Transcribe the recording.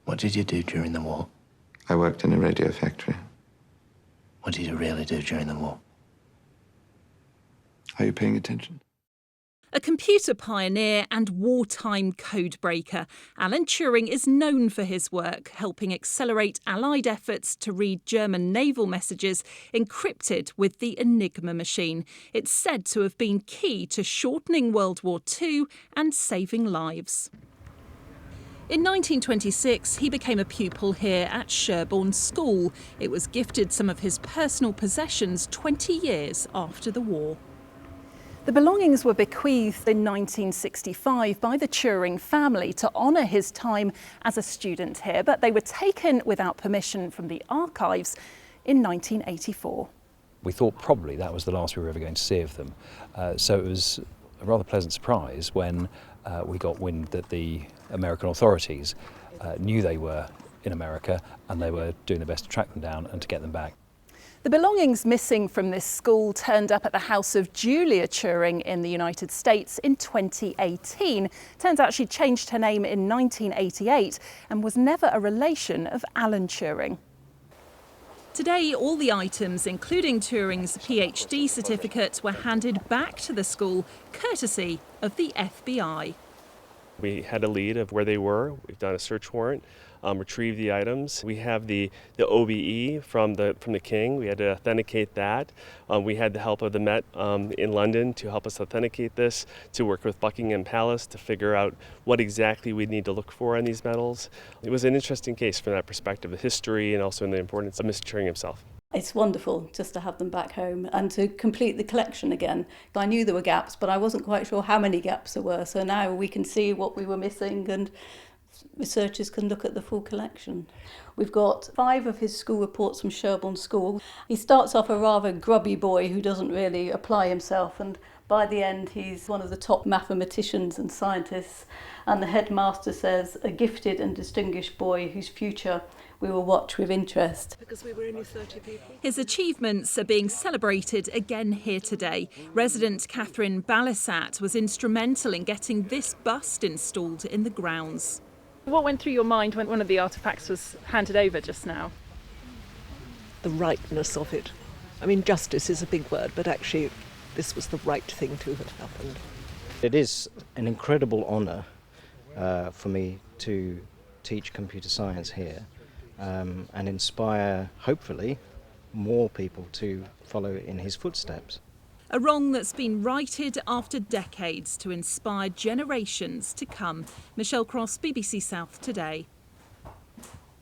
What did you do during the war? I worked in a radio factory. What did you really do during the war? Are you paying attention? A computer pioneer and wartime codebreaker, Alan Turing is known for his work helping accelerate Allied efforts to read German naval messages encrypted with the Enigma machine. It's said to have been key to shortening World War II and saving lives. In 1926, he became a pupil here at Sherborne School. It was gifted some of his personal possessions 20 years after the war. The belongings were bequeathed in 1965 by the Turing family to honour his time as a student here, but they were taken without permission from the archives in 1984. We thought probably that was the last we were ever going to see of them. So it was a rather pleasant surprise when we got wind that the American authorities knew they were in America and they were doing their best to track them down and to get them back. The belongings missing from this school turned up at the house of Julia Turing in the United States in 2018. Turns out she changed her name in 1988 and was never a relation of Alan Turing. Today, all the items, including Turing's PhD certificate, were handed back to the school, courtesy of the FBI. We had a lead of where they were. We've done a search warrant, retrieved the items. We have the OBE from the King. We had to authenticate that. We had the help of the Met in London to help us authenticate this, to work with Buckingham Palace to figure out what exactly we need to look for in these medals. It was an interesting case from that perspective, the history and also in the importance of Mr. Turing himself. It's wonderful just to have them back home and to complete the collection again. I knew there were gaps, but I wasn't quite sure how many gaps there were. So now we can see what we were missing and researchers can look at the full collection. We've got 5 of his school reports from Sherborne School. He starts off a rather grubby boy who doesn't really apply himself, and by the end he's one of the top mathematicians and scientists, and the headmaster says a gifted and distinguished boy whose future we will watch with interest. Because we were only 30 people. His achievements are being celebrated again here today. Resident Catherine Balisat was instrumental in getting this bust installed in the grounds. What went through your mind when one of the artefacts was handed over just now? The rightness of it. I mean, justice is a big word, but actually this was the right thing to have happened. It is an incredible honour for me to teach computer science here and inspire, hopefully, more people to follow in his footsteps. A wrong that's been righted after decades to inspire generations to come. Michelle Cross, BBC South Today.